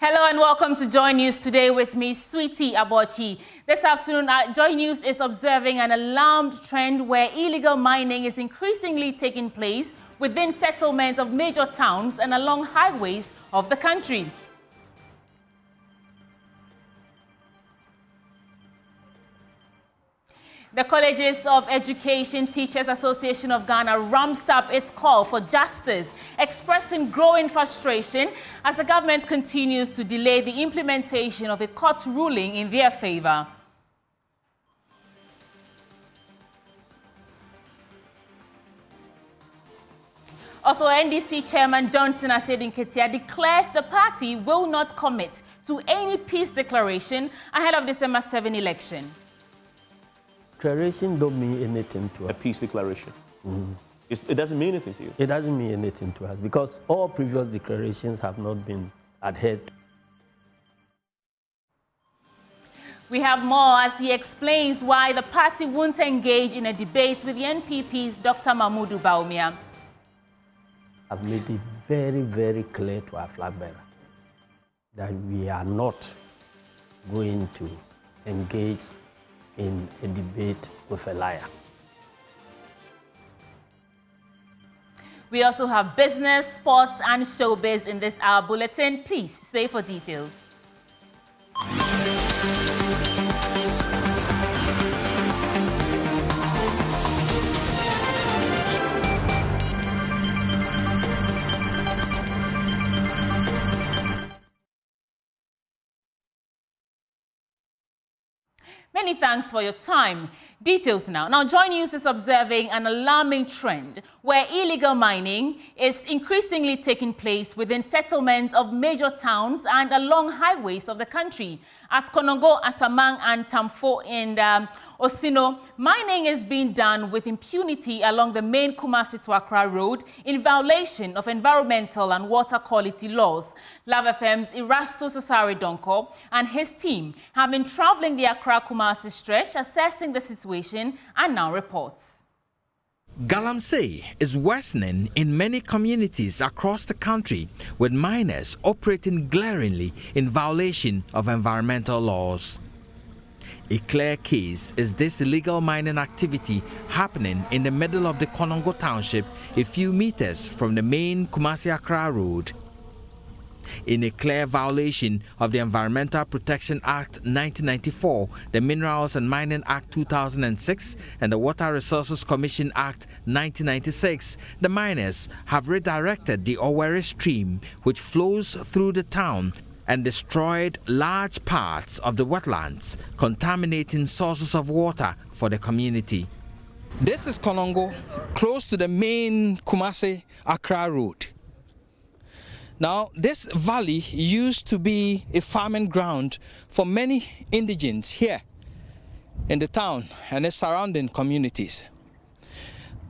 Hello and welcome to Joy News today with me, Sweetie Abochi. This afternoon, Joy News is observing an alarmed trend where illegal mining is increasingly taking place within settlements of major towns and along highways of the country. The Colleges of Education Teachers Association of Ghana ramps up its call for justice, expressing growing frustration as the government continues to delay the implementation of a court ruling in their favor. Also, NDC Chairman Johnson Asiedu-Nketia declares the party will not commit to any peace declaration ahead of December 7 election. Declaration don't mean anything to us. A peace declaration? It doesn't mean anything to you? It doesn't mean anything to us because all previous declarations have not been adhered to. We have more as he explains why the party won't engage in a debate with the NPP's Dr. Mahmoud Bawumia. I've made it very, very clear to our flag bearer that we are not going to engage in a debate with a liar. We also have business, sports, and showbiz in this hour bulletin. Please stay for details. Many thanks for your time. Details now. Now, Joy News is observing an alarming trend where illegal mining is increasingly taking place within settlements of major towns and along highways of the country. At Konongo, Asamang, and Tamfo in Osino, mining is being done with impunity along the main Kumasi to Accra road in violation of environmental and water quality laws. Love FM's Erastus Asar Dono and his team have been traveling the Accra-Kumasi stretch, assessing the situation, and now reports. Galamsey is worsening in many communities across the country, with miners operating glaringly in violation of environmental laws. A clear case is this illegal mining activity happening in the middle of the Konongo township, a few meters from the main Kumasi-Accra road. In a clear violation of the Environmental Protection Act 1994, the Minerals and Mining Act 2006, and the Water Resources Commission Act 1996, the miners have redirected the Owerri stream, which flows through the town, and destroyed large parts of the wetlands, contaminating sources of water for the community. This is Konongo, close to the main Kumasi-Accra road. Now, this valley used to be a farming ground for many indigents here in the town and its surrounding communities.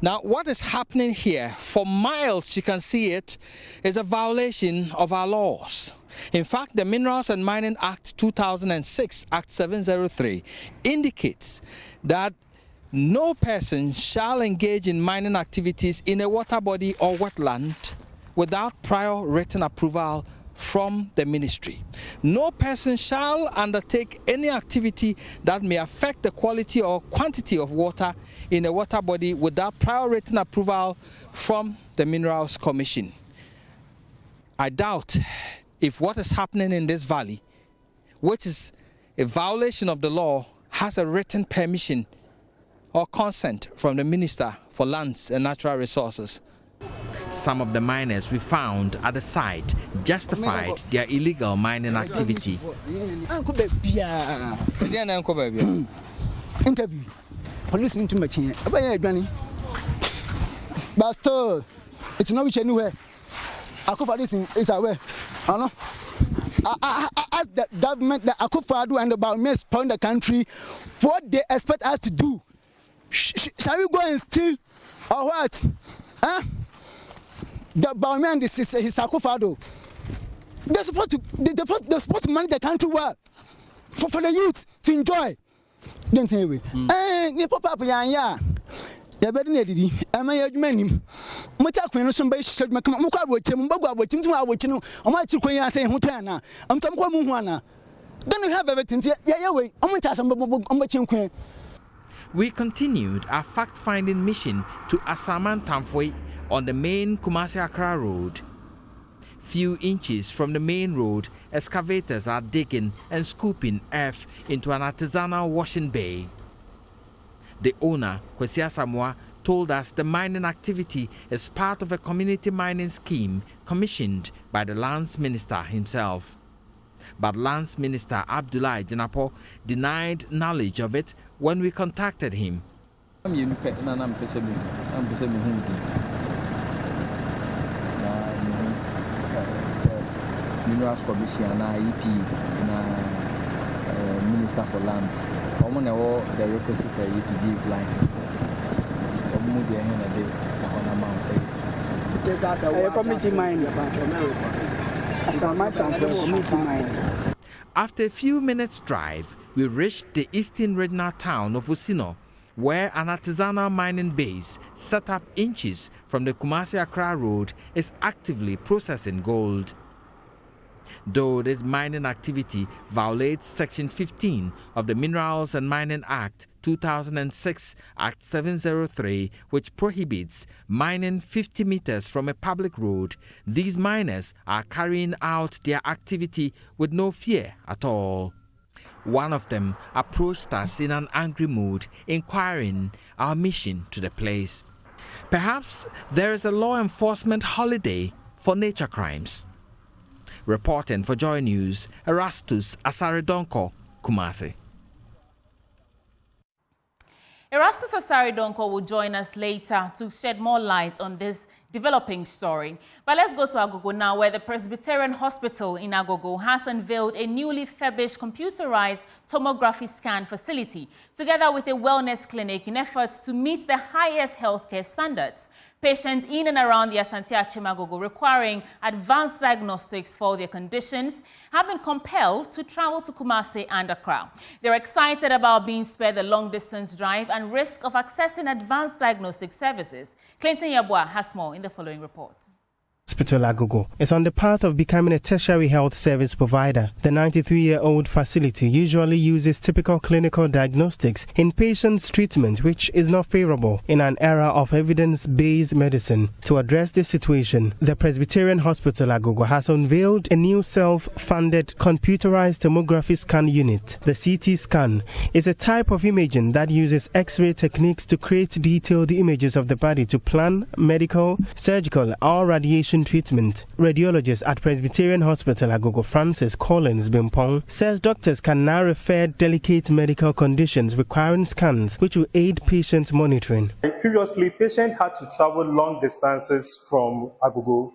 Now, what is happening here, for miles you can see it, is a violation of our laws. In fact, the Minerals and Mining Act 2006, Act 703, indicates that no person shall engage in mining activities in a water body or wetland without prior written approval from the ministry. No person shall undertake any activity that may affect the quality or quantity of water in a water body without prior written approval from the Minerals Commission. I doubt if what is happening in this valley, which is a violation of the law, has a written permission or consent from the Minister for Lands and Natural Resources. Some of the miners we found at the site justified their illegal mining activity. Interview. Police into machine. But still, it's not which anywhere. I could for this is aware. I know. I ask the government that I could do and about me spawn the country what they expect us to do. Shall we go and steal or what? Huh? The Bawumia and his Sakofado, they're supposed to manage the country well for the youth to enjoy. Don't say we. The pop up yeah. ya bedi ne didi ama ya adwuma nim mota kwen no so mba hye adwuma kama mokwa abokyem mbagu abokyem tuma abokyem no oma chi kwen ya say ho tan na amtam kwa mu hu ana then we have everything ya we omta sam omba chen kwen. We continued our fact-finding mission to Asar on the main Kumasi-Accra road. Few inches from the main road, excavators are digging and scooping earth into an artisanal washing bay. The owner, Kwesi Asamoah, told us the mining activity is part of a community mining scheme commissioned by the Lands Minister himself. But Lands Minister Abdullahi Janapo denied knowledge of it when we contacted him. Minerals Commission and EP Minister for Lands. I'm the requisite to give license. After a few minutes' drive, we reached the eastern regional town of Osino, where an artisanal mining base set up inches from the Kumasi-Accra road is actively processing gold. Though this mining activity violates Section 15 of the Minerals and Mining Act 2006, Act 703, which prohibits mining 50 meters from a public road, these miners are carrying out their activity with no fear at all. One of them approached us in an angry mood, inquiring our mission to the place. Perhaps there is a law enforcement holiday for nature crimes. Reporting for Joy News, Erastus Asar Dono, Kumasi. Erastus Asar Dono will join us later to shed more light on this developing story. But let's go to Agogo now, where the Presbyterian Hospital in Agogo has unveiled a newly furbished computerized tomography scan facility, together with a wellness clinic in efforts to meet the highest healthcare standards. Patients in and around the Asante-Achem Agogo requiring advanced diagnostics for their conditions have been compelled to travel to Kumasi and Accra. They're excited about being spared the long-distance drive and risk of accessing advanced diagnostic services. Clinton Yeboah has more in the following report. Hospital Agogo is on the path of becoming a tertiary health service provider. The 93-year-old facility usually uses typical clinical diagnostics in patients' treatment, which is not favorable in an era of evidence-based medicine. To address this situation, the Presbyterian Hospital Agogo has unveiled a new self-funded computerized tomography scan unit. The CT scan is a type of imaging that uses X-ray techniques to create detailed images of the body to plan medical, surgical, or radiation treatment. Radiologist at Presbyterian Hospital Agogo, Francis Collins Bimpong, says doctors can now refer delicate medical conditions requiring scans, which will aid patient monitoring. Previously, patients had to travel long distances from Agogo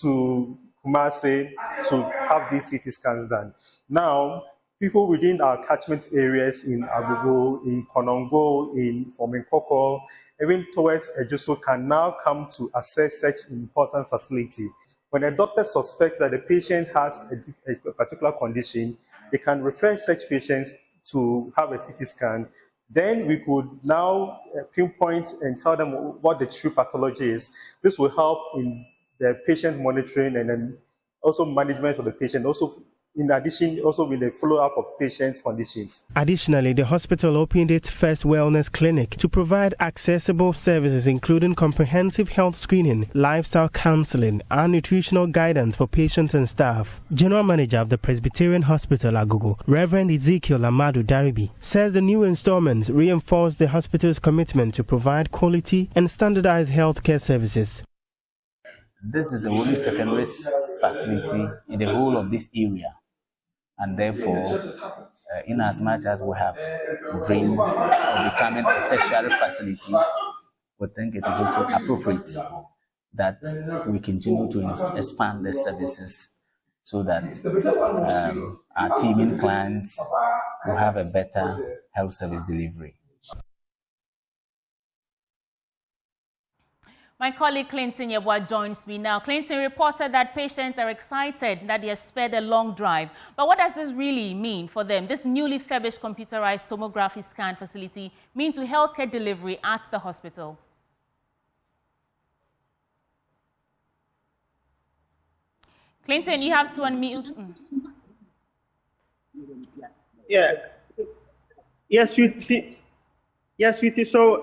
to Kumasi to have these CT scans done. Now, people within our catchment areas in Agogo, in Konongo, in Fominkoko, even towards Ejuso can now come to access such important facility. When a doctor suspects that the patient has a particular condition, they can refer such patients to have a CT scan. Then we could now pinpoint and tell them what the true pathology is. This will help in the patient monitoring and then also management of the patient. Also, in addition, also with the follow-up of patients' conditions. Additionally, the hospital opened its first wellness clinic to provide accessible services including comprehensive health screening, lifestyle counseling, and nutritional guidance for patients and staff. General Manager of the Presbyterian Hospital Agogo, Reverend Ezekiel Amadu Daribi, says the new installments reinforce the hospital's commitment to provide quality and standardized healthcare services. This is the only secondary facility in the whole of this area. And therefore, in as much as we have dreams of becoming a tertiary facility, we think it is also appropriate that we continue to expand the services so that our teaming clients will have a better health service delivery. My colleague Clinton Yeboah joins me now. Clinton reported that patients are excited that they are spared a long drive. But what does this really mean for them? This newly furbished computerized tomography scan facility means to healthcare delivery at the hospital. Clinton, you have to unmute. Yeah. Yes, Sweetie. Yes, Sweetie. So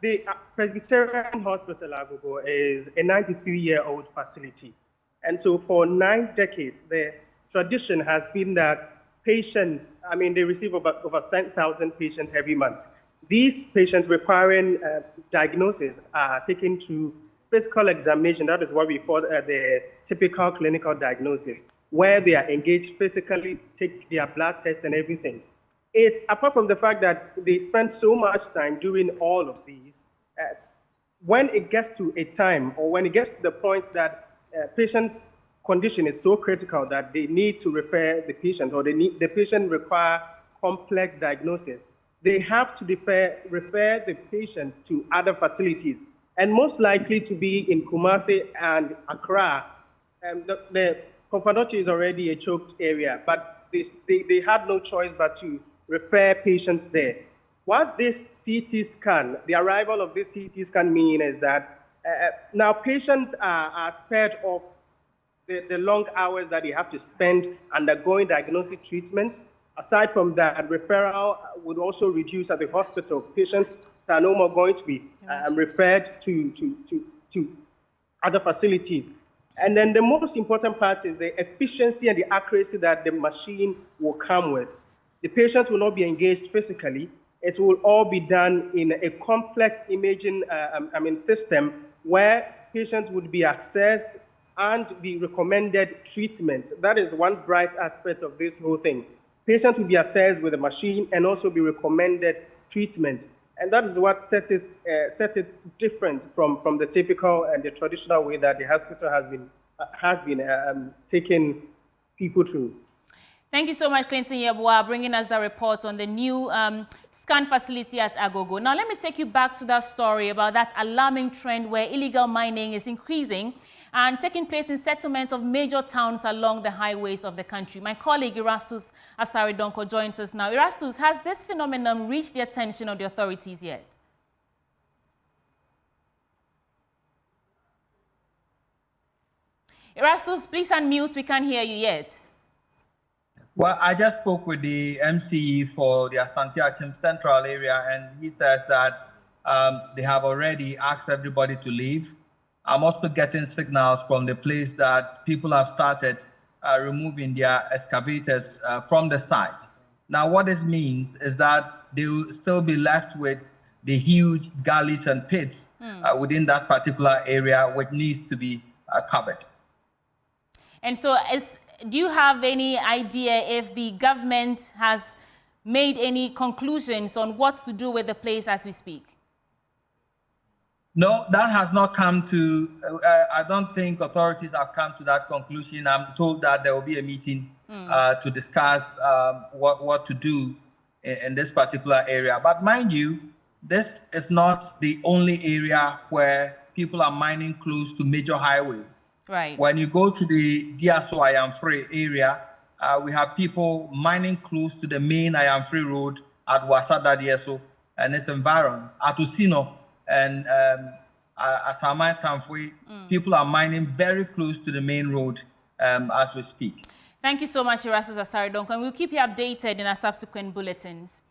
the Presbyterian Hospital Agogo is a 93-year-old facility. And so for 9 decades, the tradition has been that patients, I mean, they receive over 10,000 patients every month. These patients requiring diagnosis are taken to physical examination. That is what we call the typical clinical diagnosis, where they are engaged physically, take their blood tests and everything. It's apart from the fact that they spend so much time doing all of these, when it gets to a time or when it gets to the point that patient's condition is so critical that they need to refer the patient or the patient require complex diagnosis, they have to refer the patient to other facilities, and most likely to be in Kumasi and Accra. The Konfadotchi is already a choked area, but they had no choice but to refer patients there. What this CT scan, the arrival of this CT scan mean is that now patients are spared of the long hours that they have to spend undergoing diagnostic treatment. Aside from that, referral would also reduce at the hospital. Patients are no more going to be referred to other facilities. And then the most important part is the efficiency and the accuracy that the machine will come with. The patient will not be engaged physically. It will all be done in a complex imaging system where patients would be accessed and be recommended treatment. That is one bright aspect of this whole thing. Patients will be assessed with a machine and also be recommended treatment. And that is what set it different from the typical and the traditional way that the hospital has been taking people through. Thank you so much, Clinton Yeboah, bringing us the report on the new scan facility at Agogo. Now, let me take you back to that story about that alarming trend where illegal mining is increasing and taking place in settlements of major towns along the highways of the country. My colleague Erastus Asar Dono joins us now. Erastus, has this phenomenon reached the attention of the authorities yet? Erastus, please unmute. We can't hear you yet. Well, I just spoke with the MCE for the Asante Achim Central area, and he says that they have already asked everybody to leave. I'm also getting signals from the place that people have started removing their excavators from the site. Now, what this means is that they will still be left with the huge gullies and pits within that particular area, which needs to be covered. And so, do you have any idea if the government has made any conclusions on what to do with the place as we speak? No, that has not come to, I don't think authorities have come to that conclusion. I'm told that there will be a meeting to discuss what to do in this particular area. But mind you, this is not the only area where people are mining close to major highways. Right. When you go to the Diaso Ayamfre area, we have people mining close to the main Ayamfre road at Wasada Diaso and its environs. At Usino and Asamai Tamfwe, people are mining very close to the main road as we speak. Thank you so much, Erastus Asar Dono, and we'll keep you updated in our subsequent bulletins.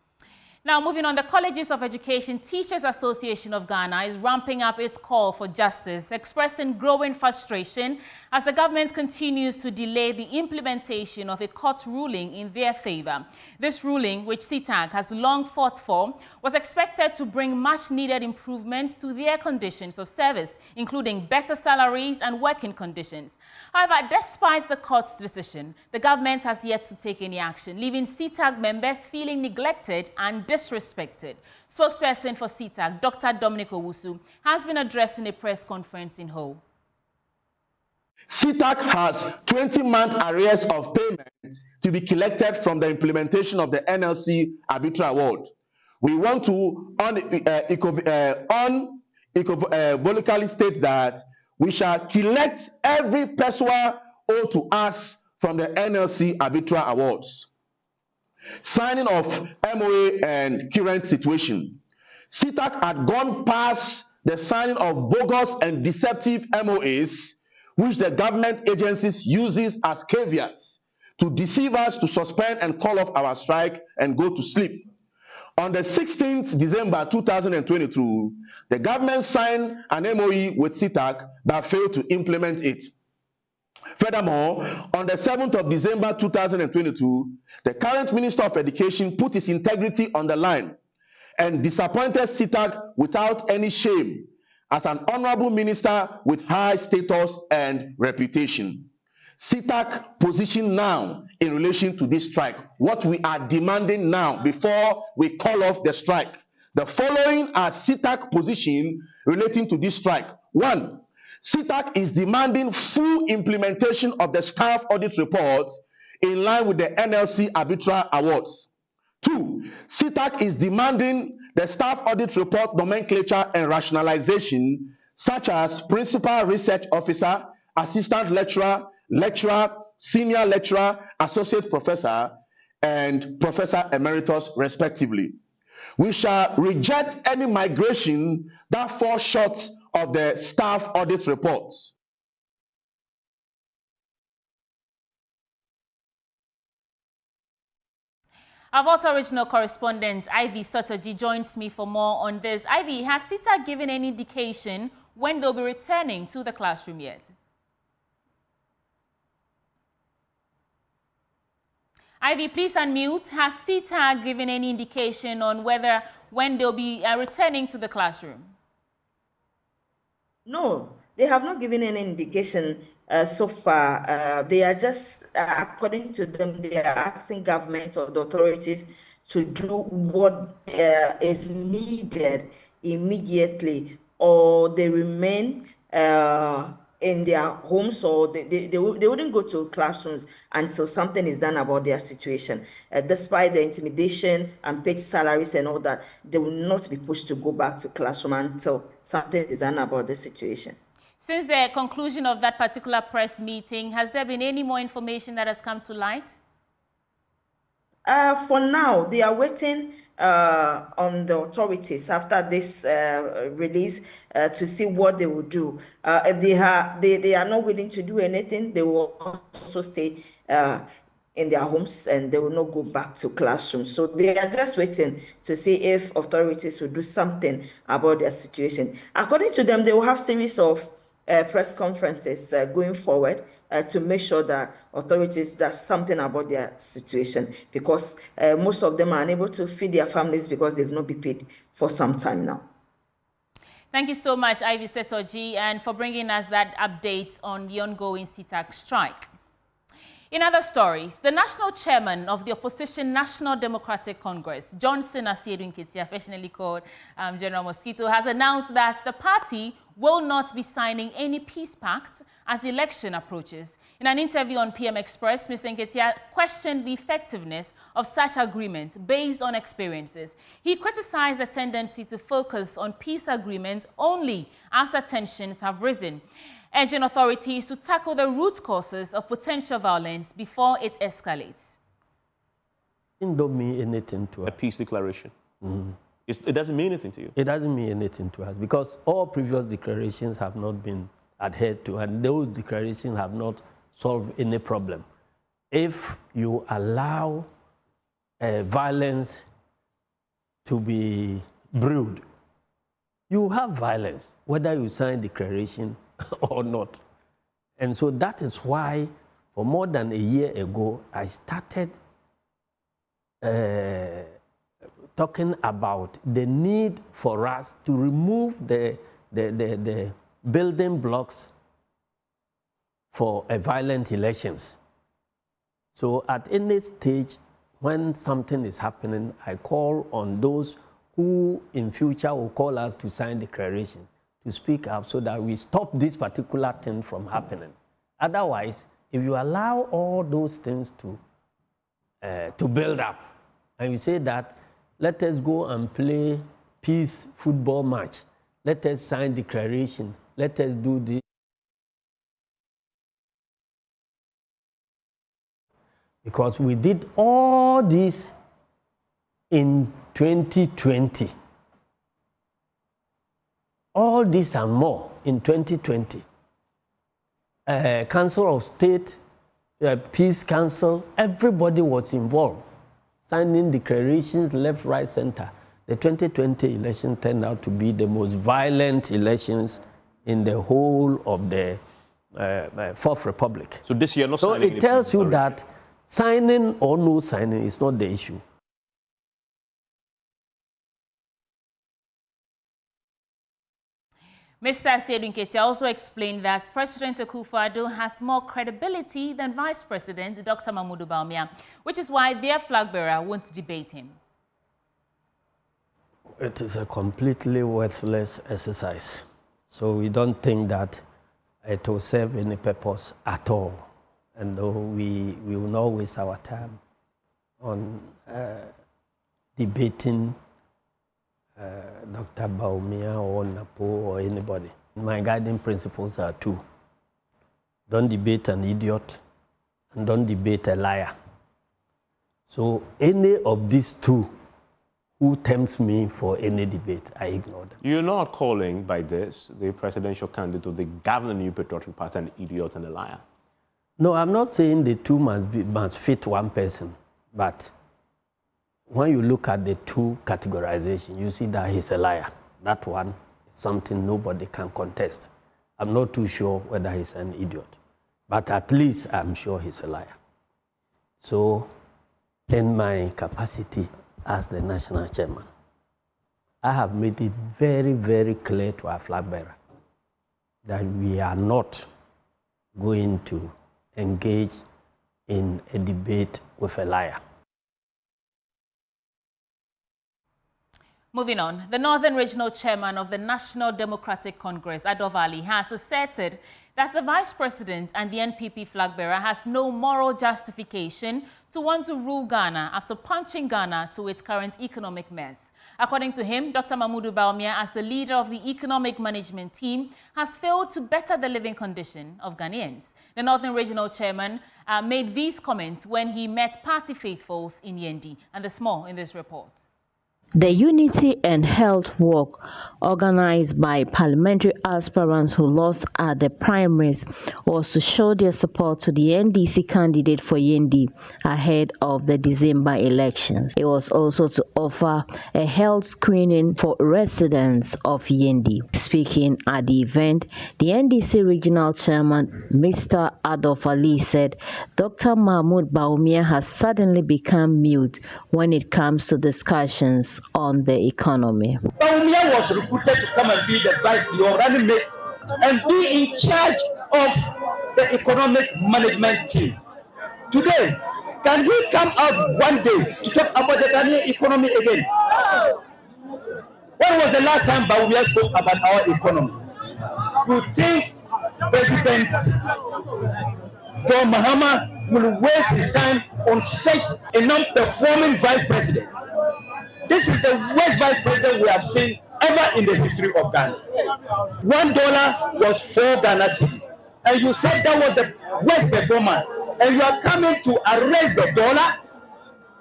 Now, moving on, the Colleges of Education Teachers Association of Ghana is ramping up its call for justice, expressing growing frustration as the government continues to delay the implementation of a court ruling in their favor. This ruling, which CTAG has long fought for, was expected to bring much-needed improvements to their conditions of service, including better salaries and working conditions. However, despite the court's decision, the government has yet to take any action, leaving CTAG members feeling neglected and disrespected. Spokesperson for CTAG, Dr. Dominic Owusu, has been addressing a press conference in Ho. CTAG has 20-month arrears of payment to be collected from the implementation of the NLC Arbitral Award. We want to unequivocally state that we shall collect every pesewa owed to us from the NLC Arbitral Awards. Signing of MOA and current situation. CTAG had gone past the signing of bogus and deceptive MOAs which the government agencies uses as caveats to deceive us to suspend and call off our strike and go to sleep. On the 16th December 2022, the government signed an MOE with CTAC but failed to implement it. Furthermore, on the 7th of December 2022, the current Minister of Education put his integrity on the line and disappointed CTAC without any shame as an honorable minister with high status and reputation. CTAC position now in relation to this strike, what we are demanding now before we call off the strike. The following are CTAC position relating to this strike. 1, CTAC is demanding full implementation of the staff audit reports in line with the NLC Arbitral Awards. 2, CTAC is demanding the staff audit report nomenclature and rationalization, such as principal research officer, assistant lecturer, lecturer, senior lecturer, associate professor, and professor emeritus, respectively. We shall reject any migration that falls short of the staff audit reports. Our Volta Regional Correspondent Ivy Sotoji joins me for more on this. Ivy, has CTAC given any indication when they'll be returning to the classroom yet? Ivy, please unmute. Has CTAC given any indication on when they'll be returning to the classroom? No, they have not given any indication so far. They are just, according to them, they are asking government or the authorities to do what is needed immediately, or they remain in their homes, or they wouldn't go to classrooms until something is done about their situation. Despite the intimidation and paid salaries and all that, they will not be pushed to go back to classroom until something is done about the situation. Since the conclusion of that particular press meeting, has there been any more information that has come to light? For now, they are waiting on the authorities after this release to see what they will do. If they are not willing to do anything, they will also stay in their homes and they will not go back to classrooms. So they are just waiting to see if authorities will do something about their situation. According to them, they will have series of press conferences going forward to make sure that authorities do something about their situation, because most of them are unable to feed their families because they've not been paid for some time now. Thank you so much, Ivy Setoji, and for bringing us that update on the ongoing CTAC strike. In other stories, the national chairman of the opposition National Democratic Congress, Johnson Asiedu Nketia, affectionately called General Mosquito, has announced that the party will not be signing any peace pact as the election approaches. In an interview on PM Express, Mr. Nketia questioned the effectiveness of such agreement based on experiences. He criticized the tendency to focus on peace agreements only after tensions have risen, urging authorities to tackle the root causes of potential violence before it escalates. It don't mean anything to us. A peace declaration. Mm-hmm. It doesn't mean anything to you? It doesn't mean anything to us because all previous declarations have not been adhered to, and those declarations have not solved any problem. If you allow violence to be brewed, you have violence, whether you sign declaration or not. And so that is why, for more than a year ago, I started talking about the need for us to remove the building blocks for violent elections. So at any stage, when something is happening, I call on those who in future will call us to sign declarations to speak up so that we stop this particular thing from happening. Otherwise, if you allow all those things to build up, and you say that, let us go and play peace football match, let us sign declaration, let us do this. Because we did all this in 2020. All this and more in 2020. Council of State, Peace Council, everybody was involved, signing declarations left, right, center. The 2020 election turned out to be the most violent elections in the whole of the Fourth Republic. So this year, not so signing. So it tells you that signing or no signing is not the issue. Mr. Asiedu also explained that President Akufo-Addo has more credibility than Vice President Dr. Mahmoud Bawumia, which is why their flag bearer won't debate him. It is a completely worthless exercise. So we don't think that it will serve any purpose at all. And we will not waste our time on debating Dr. Bawumia or Napo or anybody. My guiding principles are two. Don't debate an idiot and don't debate a liar. So any of these two who tempts me for any debate, I ignore them. You're not calling by this the presidential candidate of the governing New Patriotic Party an idiot and a liar. No, I'm not saying the two must fit one person, but when you look at the two categorization, you see that he's a liar. That one is something nobody can contest. I'm not too sure whether he's an idiot, but at least I'm sure he's a liar. So in my capacity as the national chairman, I have made it very, very clear to our flag bearer that we are not going to engage in a debate with a liar. Moving on, the Northern Regional Chairman of the National Democratic Congress, Adovali, has asserted that the Vice President and the NPP flag bearer has no moral justification to want to rule Ghana after punching Ghana to its current economic mess. According to him, Dr. Mahmoud Bawumia, as the leader of the economic management team, has failed to better the living condition of Ghanaians. The Northern Regional Chairman made these comments when he met party faithfuls in Yendi. And there's more in this report. The Unity and Health Walk, organized by parliamentary aspirants who lost at the primaries, was to show their support to the NDC candidate for Yendi ahead of the December elections. It was also to offer a health screening for residents of Yendi. Speaking at the event, the NDC regional chairman, Mr. Adolf-Ali, said Dr. Mahmoud Bawumia has suddenly become mute when it comes to discussions on the economy. Bawumia was recruited to come and be your running mate and be in charge of the economic management team. Today, can he come out one day to talk about the Ghanaian economy again? When was the last time Bawumia spoke about our economy? You think President John Mahama will waste his time on such a non-performing vice president? This is the worst vice president we have seen ever in the history of Ghana. $1 was 4 Ghana cedis. And you said that was the worst performance. And you are coming to arrest the dollar.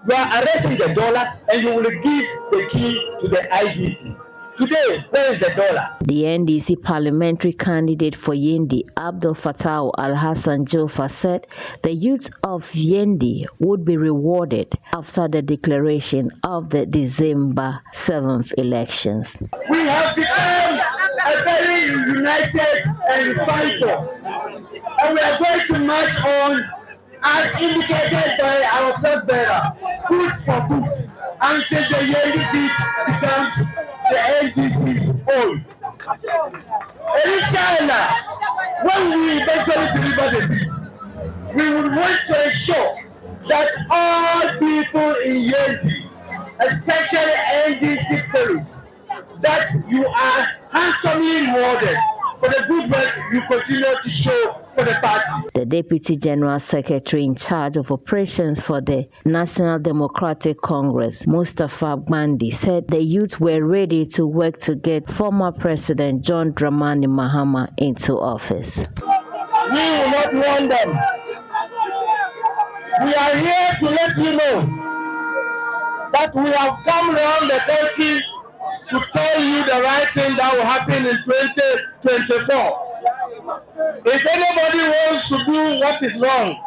You are arresting the dollar and you will give the key to the IDP. Today, where is the dollar? The NDC parliamentary candidate for Yendi, Abdul Fattah Al-Hassan Jofa, said the youth of Yendi would be rewarded after the declaration of the December 7th elections. We have become a very united and fightful, and we are going to march on as indicated by our flag bearer, foot for foot, until the Yendi seat becomes the NDC's own. Inshallah, when we eventually deliver the seat, we would want to ensure that all people in Yendi, especially NDC fellows, that you are handsomely rewarded for the good work you continue to show for the party. The Deputy General Secretary in charge of operations for the National Democratic Congress, Mustafa Gbandi, said the youth were ready to work to get former President John Dramani Mahama into office. We will not want them. We are here to let you know that we have come around the country to tell you the right thing that will happen in 2024. If anybody wants to do what is wrong,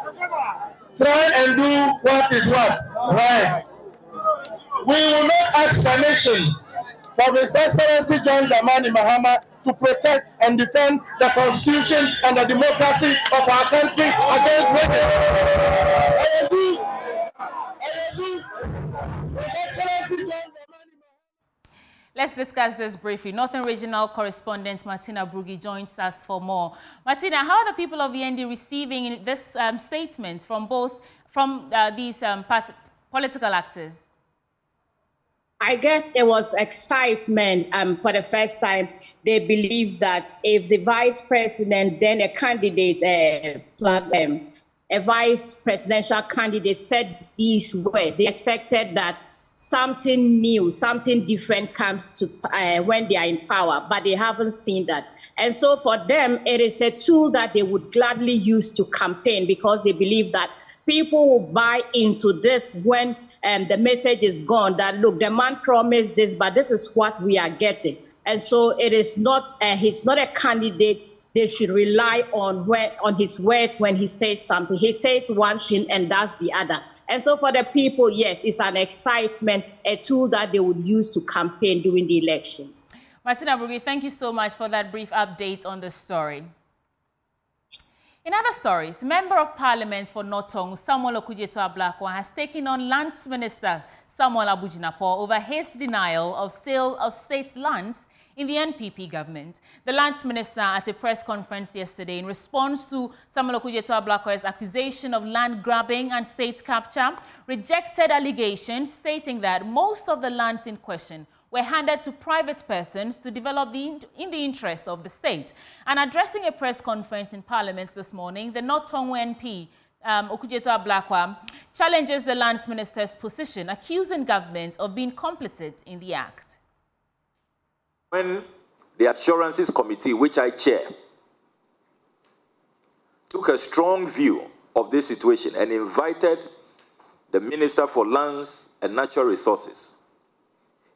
try and do what is what? Right. We will not ask permission from His Excellency John Dramani Mahama to protect and defend the Constitution and the democracy of our country against racism. Let's discuss this briefly. Northern Regional Correspondent Martina Brugi joins us for more. Martina, how are the people of Yendi receiving this statement from these political actors? I guess it was excitement for the first time. They believe that if the vice president, then a candidate, a vice presidential candidate said these words, they expected that something new, something different comes to when they are in power, but they haven't seen that. And so for them, it is a tool that they would gladly use to campaign because they believe that people will buy into this when the message is gone that, look, the man promised this, but this is what we are getting. And so it is not, he's not a candidate they should rely on his words when he says something. He says one thing and does the other. And so for the people, yes, it's an excitement, a tool that they would use to campaign during the elections. Martina Brugi, thank you so much for that brief update on the story. In other stories, Member of Parliament for Northong, Samuel Okudzeto-Ablakwa, has taken on Lands Minister Samuel Abujinapo over his denial of sale of state lands in the NPP government. The Lands Minister, at a press conference yesterday, in response to Samuel Okudzeto-Ablakwa's accusation of land grabbing and state capture, rejected allegations stating that most of the lands in question were handed to private persons to develop in the interest of the state. And addressing a press conference in Parliament this morning, the Northong MP, Okudzeto-Ablakwa, challenges the Lands Minister's position, accusing government of being complicit in the act. When the Assurances Committee, which I chair, took a strong view of this situation and invited the Minister for Lands and Natural Resources,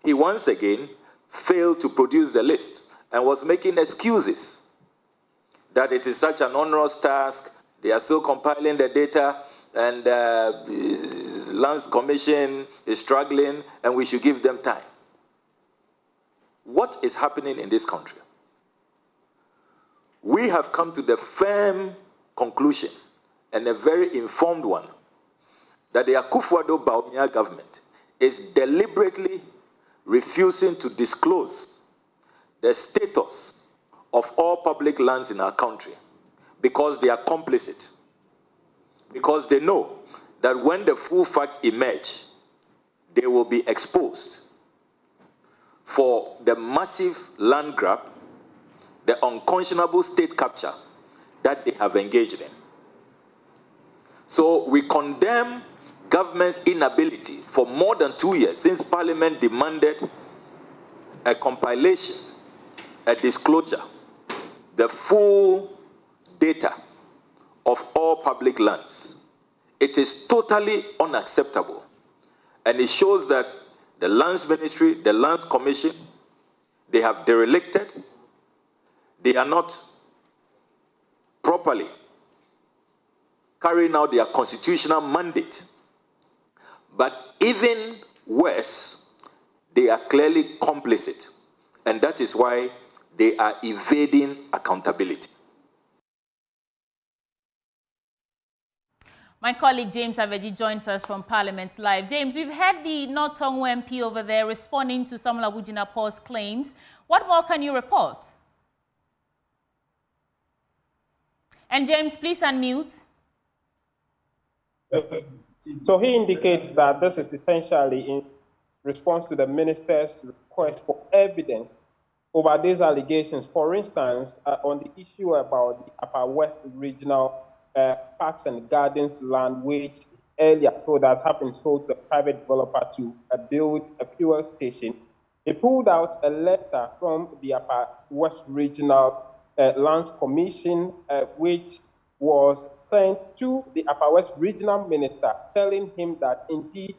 he once again failed to produce the list and was making excuses that it is such an onerous task, they are still compiling the data, and the Lands Commission is struggling, and we should give them time. What is happening in this country? We have come to the firm conclusion, and a very informed one, that the Akufo-Addo government is deliberately refusing to disclose the status of all public lands in our country because they are complicit. Because they know that when the full facts emerge, they will be exposed for the massive land grab, the unconscionable state capture that they have engaged in. So we condemn government's inability for more than 2 years since Parliament demanded a compilation, a disclosure, the full data of all public lands. It is totally unacceptable. And it shows that the Lands Ministry, the Lands Commission, they have derelicted. They are not properly carrying out their constitutional mandate. But even worse, they are clearly complicit. And that is why they are evading accountability. My colleague James Aveji joins us from Parliament Live. James, we've had the Northong MP over there responding to Samuel Abujinapo's claims. What more can you report? And James, please unmute. So he indicates that this is essentially in response to the minister's request for evidence over these allegations. For instance, on the issue about the Upper West Regional Parks and Gardens land, which earlier told us have been sold to a private developer to build a fuel station, he pulled out a letter from the Upper West Regional Lands Commission, which was sent to the Upper West Regional Minister, telling him that indeed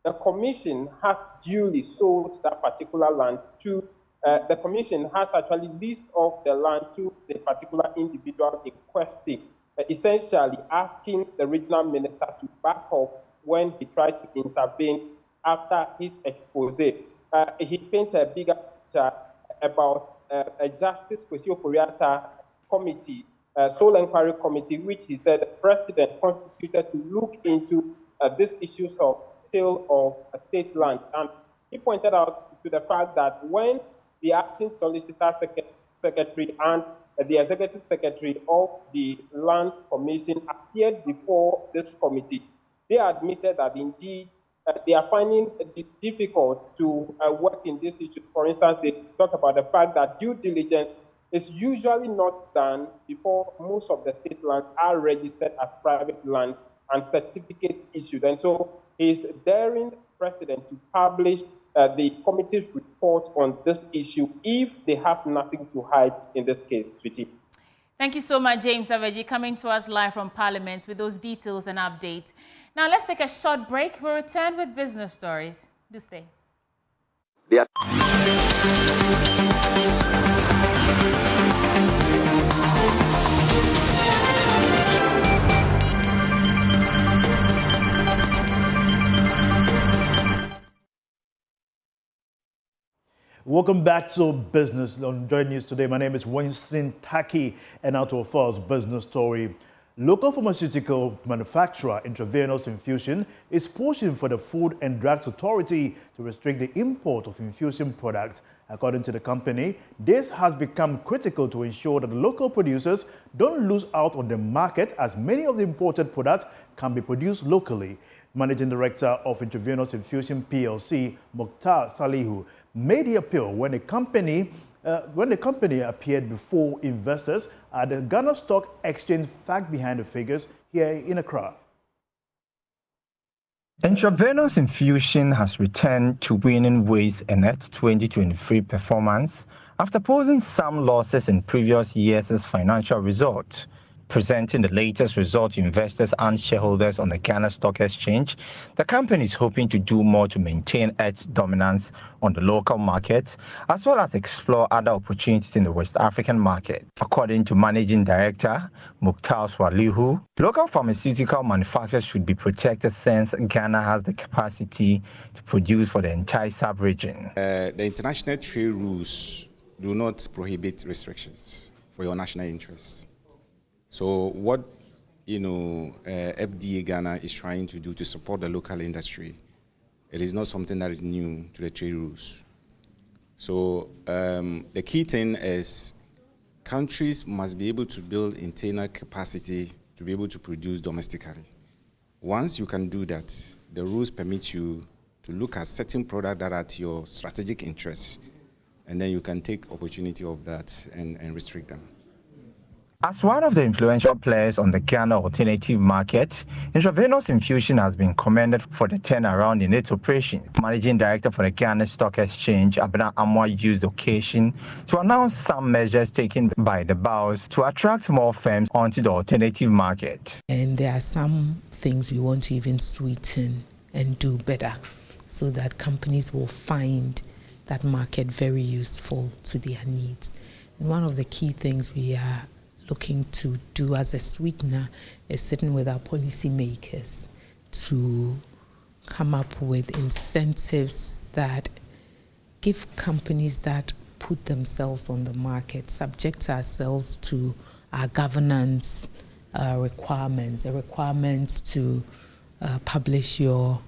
the commission had duly sold that particular land to the commission has actually leased off the land to the particular individual in question, essentially asking the regional minister to back off when he tried to intervene after his expose. He painted a bigger picture about a Justice Kwesi Oforiatta committee, sole inquiry committee, which he said the president constituted to look into these issues of sale of state land. And he pointed out to the fact that when the acting solicitor secretary and the executive secretary of the Lands Commission appeared before this committee, they admitted that indeed they are finding it difficult to work in this issue. For instance, they talk about the fact that due diligence is usually not done before most of the state lands are registered as private land and certificate issued. And so he's daring the president to publish the committee's report on this issue if they have nothing to hide in this case, Sweetie. Thank you so much, James Aveji, coming to us live from Parliament with those details and updates. Now, let's take a short break. We'll return with business stories. Do stay. Yeah. Welcome back to Business on Joy News today. My name is Winston Taki, and now to our first business story. Local pharmaceutical manufacturer Intravenous Infusion is pushing for the Food and Drugs Authority to restrict the import of infusion products. According to the company, this has become critical to ensure that local producers don't lose out on the market, as many of the imported products can be produced locally. Managing Director of Intravenous Infusion PLC, Mukhtar Salihu, made the appeal when the company appeared before investors at the Ghana Stock Exchange. Fact behind the figures here in Accra. Intravenous Infusion has returned to winning ways in its 2023 performance after posing some losses in previous years' financial results. Presenting the latest result to investors and shareholders on the Ghana Stock Exchange, the company is hoping to do more to maintain its dominance on the local market, as well as explore other opportunities in the West African market. According to Managing Director Mukhtar Salihu, local pharmaceutical manufacturers should be protected since Ghana has the capacity to produce for the entire sub-region. The international trade rules do not prohibit restrictions for your national interests. So what FDA Ghana is trying to do to support the local industry, it is not something that is new to the trade rules. So the key thing is countries must be able to build internal capacity to be able to produce domestically. Once you can do that, the rules permit you to look at certain products that are to your strategic interests, and then you can take opportunity of that and restrict them. As one of the influential players on the Ghana alternative market, Intravenous Infusion has been commended for the turnaround in its operation. Managing Director for the Ghana Stock Exchange, Kwabena Owubla, used the occasion to announce some measures taken by the BOWS to attract more firms onto the alternative market. And there are some things we want to even sweeten and do better so that companies will find that market very useful to their needs. And one of the key things we are looking to do as a sweetener is sitting with our policymakers to come up with incentives that give companies that put themselves on the market, subject ourselves to our governance requirements, the requirements to publish your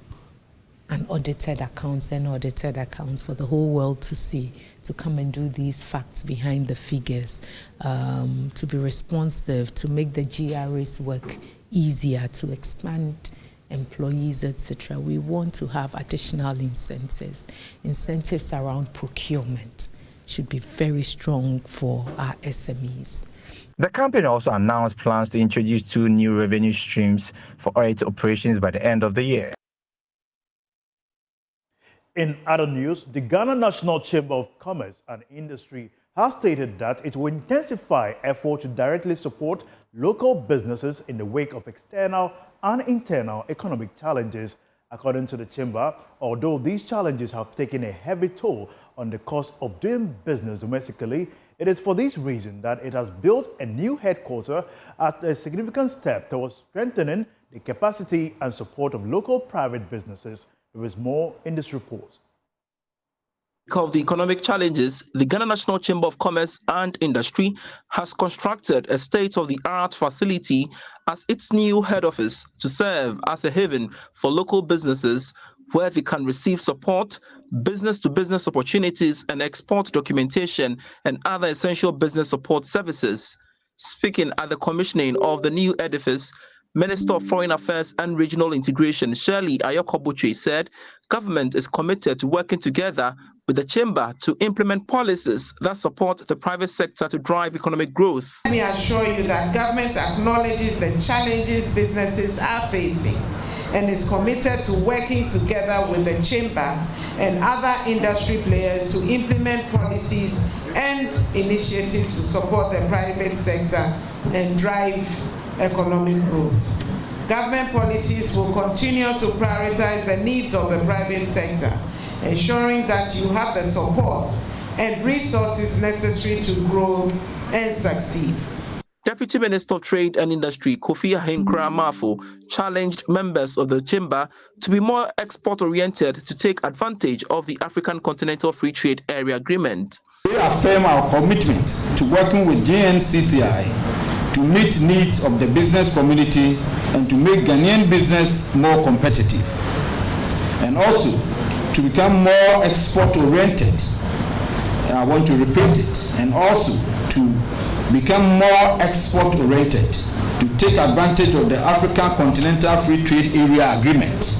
unaudited accounts and audited accounts for the whole world to see, to come and do these facts behind the figures, to be responsive, to make the GRAs work easier, to expand employees, etc. We want to have additional incentives. Incentives around procurement should be very strong for our SMEs. The company also announced plans to introduce 2 new revenue streams for its operations by the end of the year. In other news, the Ghana National Chamber of Commerce and Industry has stated that it will intensify efforts to directly support local businesses in the wake of external and internal economic challenges. According to the chamber, although these challenges have taken a heavy toll on the cost of doing business domestically, it is for this reason that it has built a new headquarters as a significant step towards strengthening the capacity and support of local private businesses. There is more in this report. Because of the economic challenges, the Ghana National Chamber of Commerce and Industry has constructed a state-of-the-art facility as its new head office to serve as a haven for local businesses where they can receive support, business-to-business opportunities, and export documentation and other essential business support services. Speaking at the commissioning of the new edifice, Minister of Foreign Affairs and Regional Integration, Shirley Ayokobuche, said government is committed to working together with the chamber to implement policies that support the private sector to drive economic growth. Let me assure you that government acknowledges the challenges businesses are facing and is committed to working together with the chamber and other industry players to implement policies and initiatives to support the private sector and drive economic growth. Government policies will continue to prioritize the needs of the private sector, ensuring that you have the support and resources necessary to grow and succeed. Deputy Minister of Trade and Industry Kofi Ahenkra Mafo challenged members of the chamber to be more export-oriented to take advantage of the African Continental Free Trade Area Agreement. We affirm our commitment to working with GNCCI to meet needs of the business community and to make Ghanaian business more competitive, and also to become more export-oriented. I want to repeat it, and also to become more export-oriented to take advantage of the African Continental Free Trade Area Agreement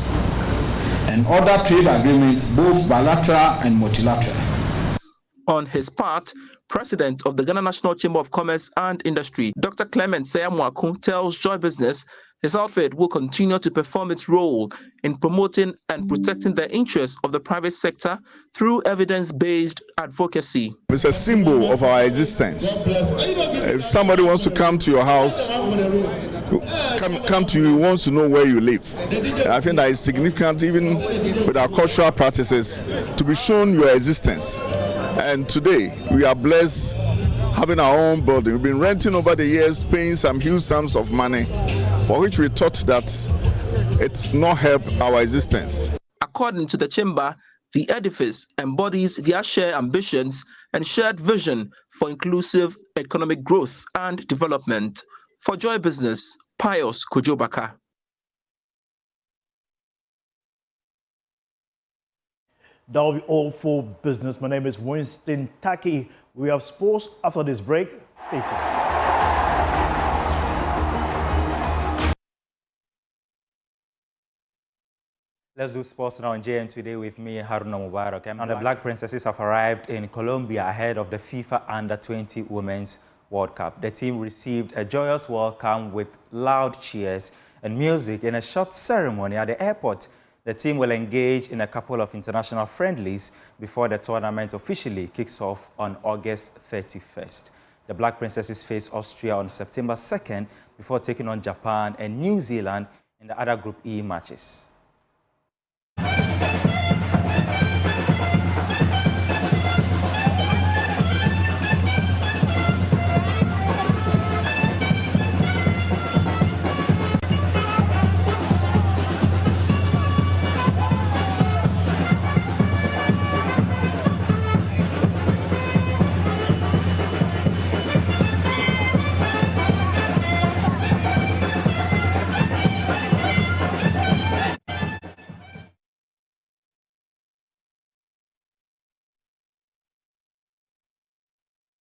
and other trade agreements, both bilateral and multilateral. On his part, President of the Ghana National Chamber of Commerce and Industry, Dr. Clement Seyamwaku, tells Joy Business his outfit will continue to perform its role in promoting and protecting the interests of the private sector through evidence-based advocacy. It's a symbol of our existence. If somebody wants to come to your house, come to you, wants to know where you live. I think that is significant, even with our cultural practices, to be shown your existence. And today, we are blessed having our own building. We've been renting over the years, paying some huge sums of money, for which we thought that it's not helped our existence. According to the chamber, the edifice embodies their shared ambitions and shared vision for inclusive economic growth and development. For Joy Business, Pius Kojobaka. That will be all for business. My name is Winston Taki. We have sports after this break. Stay tuned. Let's do sports now on JN Today with me, Haruna Mubarak. And the Black Princesses have arrived in Colombia ahead of the FIFA Under-20 Women's World Cup. The team received a joyous welcome with loud cheers and music in a short ceremony at the airport. The team will engage in a couple of international friendlies before the tournament officially kicks off on August 31st. The Black Princesses face Austria on September 2nd before taking on Japan and New Zealand in the other Group E matches.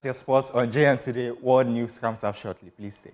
Your sports on JN Today. World News comes up shortly. Please stay.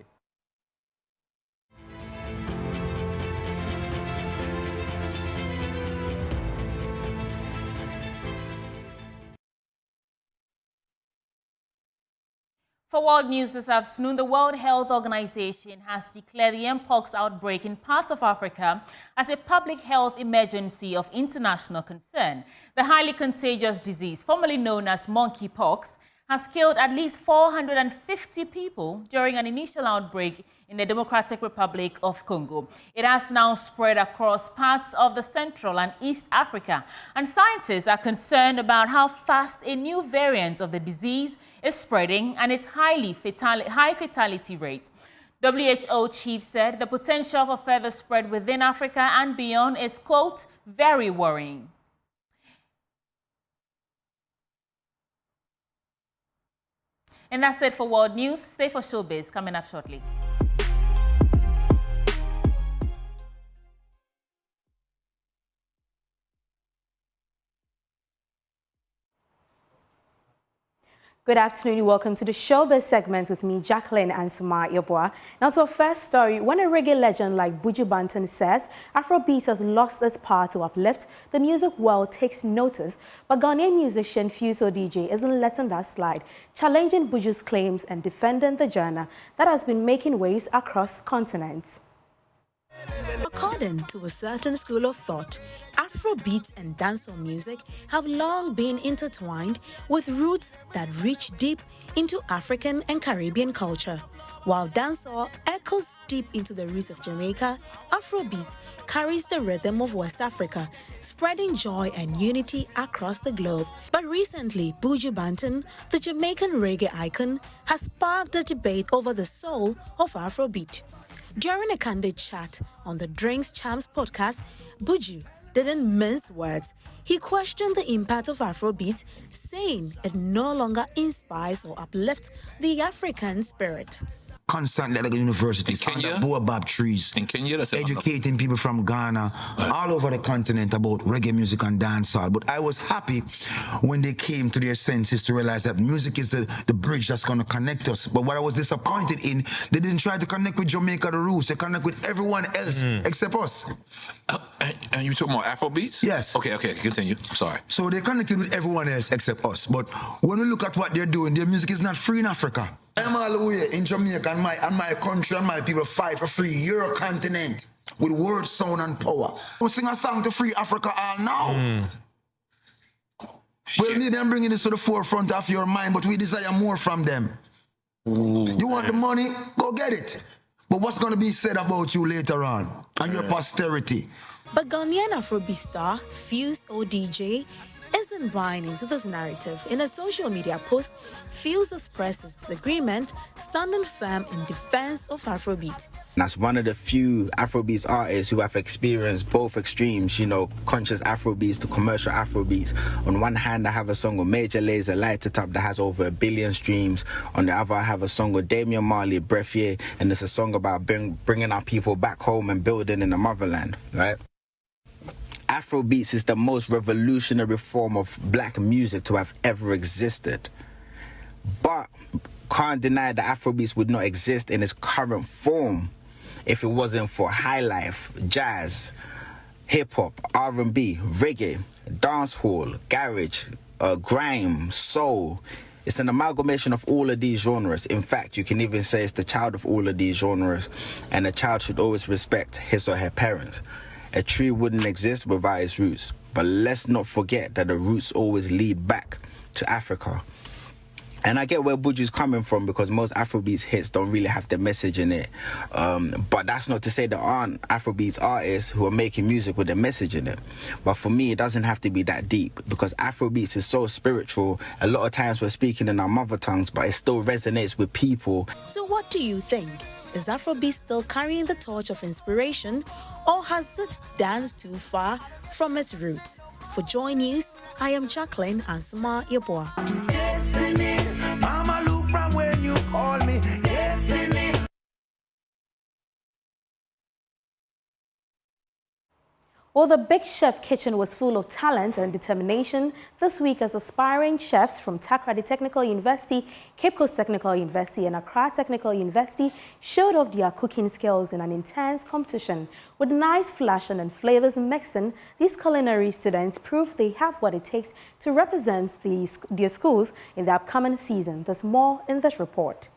For World News this afternoon, the World Health Organization has declared the Mpox outbreak in parts of Africa as a public health emergency of international concern. The highly contagious disease, formerly known as monkeypox, has killed at least 450 people during an initial outbreak in the Democratic Republic of Congo. It has now spread across parts of the Central and East Africa, and scientists are concerned about how fast a new variant of the disease is spreading and its high fatality rate. WHO chief said the potential for further spread within Africa and beyond is, quote, very worrying. And that's it for World News. Stay for Showbiz, coming up shortly. Good afternoon, welcome to the Showbiz segment with me, Jacqueline and Yeboah. Now to our first story, when a reggae legend like Buju Banton says Afrobeat has lost its power to uplift, the music world takes notice, but Ghanaian musician Fuse DJ isn't letting that slide, challenging Buju's claims and defending the genre that has been making waves across continents. According to a certain school of thought, Afrobeat and dancehall music have long been intertwined with roots that reach deep into African and Caribbean culture. While dancehall echoes deep into the roots of Jamaica, Afrobeat carries the rhythm of West Africa, spreading joy and unity across the globe. But recently, Buju Banton, the Jamaican reggae icon, has sparked a debate over the soul of Afrobeat. During a candid chat on the Drinks Champs podcast, Buju didn't mince words. He questioned the impact of Afrobeat, saying it no longer inspires or uplifts the African spirit. Constantly at the universities, under baobab trees, in Kenya, educating people from Ghana, all over the continent about reggae music and dancehall. But I was happy when they came to their senses to realize that music is the bridge that's going to connect us. But what I was disappointed in, they didn't try to connect with Jamaica, the roots. They connect with everyone else except us. And you talking about Afrobeats? Yes. Okay, continue. Sorry. So they connected with everyone else except us. But when we look at what they're doing, their music is not free in Africa. I'm all the way in Jamaica and my country and my people fight for free Euro continent with word, sound and power. We'll sing a song to free Africa all now. We need them bringing this to the forefront of your mind, but we desire more from them. You want the money? Go get it. But what's going to be said about you later on and your posterity? But Ghanaian Afrobeat star Fuse DJ isn't buying into this narrative. In a social media post, Fuse expressed his disagreement, standing firm in defense of Afrobeat. That's one of the few Afrobeats artists who have experienced both extremes, you know, conscious Afrobeats to commercial Afrobeats. On one hand, I have a song with Major Lazer, Light It Up, that has over 1 billion streams. On the other, I have a song with Damian Marley, Breathier, and it's a song about bringing our people back home and building in the motherland, right? Afrobeats is the most revolutionary form of black music to have ever existed. But can't deny that Afrobeats would not exist in its current form if it wasn't for high life, jazz, hip-hop, R&B, reggae, dancehall, garage, grime, soul. It's an amalgamation of all of these genres. In fact, you can even say it's the child of all of these genres, and a child should always respect his or her parents. A tree wouldn't exist without its roots. But let's not forget that the roots always lead back to Africa. And I get where Buju's coming from, because most Afrobeats hits don't really have the message in it. But that's not to say there aren't Afrobeats artists who are making music with a message in it. But for me, it doesn't have to be that deep, because Afrobeats is so spiritual. A lot of times we're speaking in our mother tongues, but it still resonates with people. So what do you think? Is Afrobeat still carrying the torch of inspiration, or has it danced too far from its roots? For Joy News, I am Jacqueline Ansama Yeboah. Destiny, Mama, look from when you call me. Destiny. Well, the Big Chef Kitchen was full of talent and determination this week as aspiring chefs from Takoradi Technical University, Cape Coast Technical University and Accra Technical University showed off their cooking skills in an intense competition. With nice fashion and flavors mixing, these culinary students proved they have what it takes to represent their schools in the upcoming season. There's more in this report.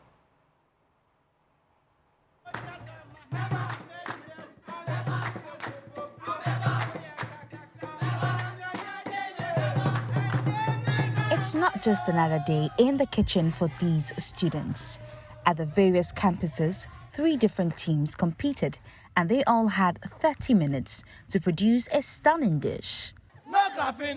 It's not just another day in the kitchen for these students. At the various campuses, 3 different teams competed, and they all had 30 minutes to produce a stunning dish. No clapping.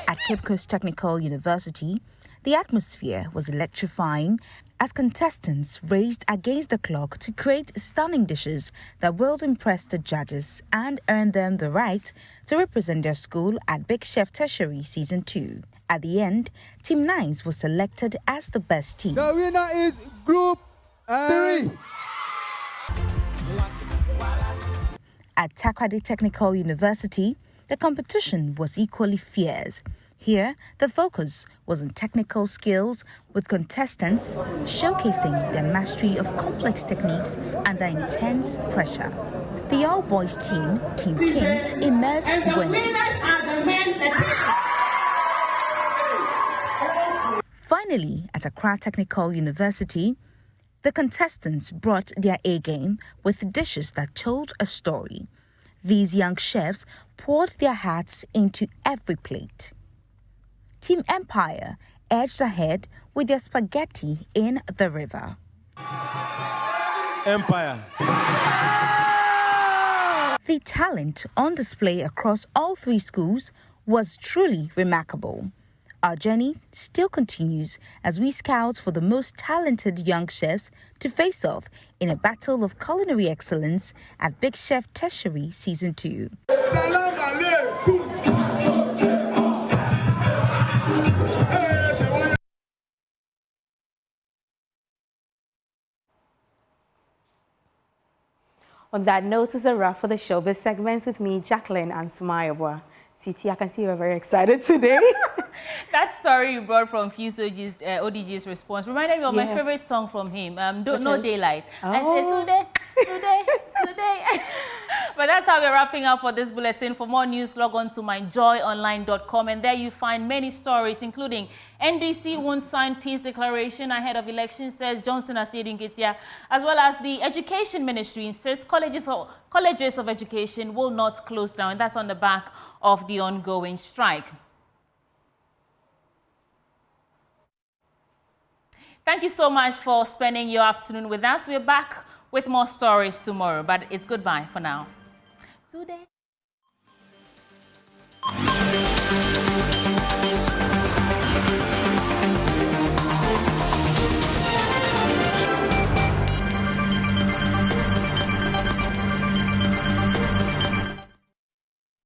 At Cape Coast Technical University, the atmosphere was electrifying as contestants raced against the clock to create stunning dishes that will impress the judges and earn them the right to represent their school at Big Chef Tertiary Season 2. At the end, Team 9s was selected as the best team. The winner is Group 3. At Takrady Technical University, the competition was equally fierce. Here, the focus was on technical skills, with contestants showcasing their mastery of complex techniques under intense pressure. The all-boys team, Team Kings, emerged winners. Finally, at Accra Technical University, the contestants brought their A-game with dishes that told a story. These young chefs poured their hearts into every plate. Team Empire edged ahead with their spaghetti in the river. Empire. The talent on display across all 3 schools was truly remarkable. Our journey still continues as we scout for the most talented young chefs to face off in a battle of culinary excellence at Big Chef Tertiary Season 2. On that note, is a wrap for the showbiz segments with me, Jacqueline and Yeboah. Sweetie, I can see you're very excited today. That story you brought from Fuse ODG's response reminded me of my favorite song from him, No Daylight. I said, today. But that's how we're wrapping up for this bulletin. For more news, log on to myjoyonline.com, and there you find many stories, including NDC won't sign peace declaration ahead of election, says Johnson Asiedu Nketia, as well as the Education Ministry insists colleges of education will not close down. And that's on the back of the ongoing strike. Thank you so much for spending your afternoon with us. We're back with more stories tomorrow, but it's goodbye for now. Today.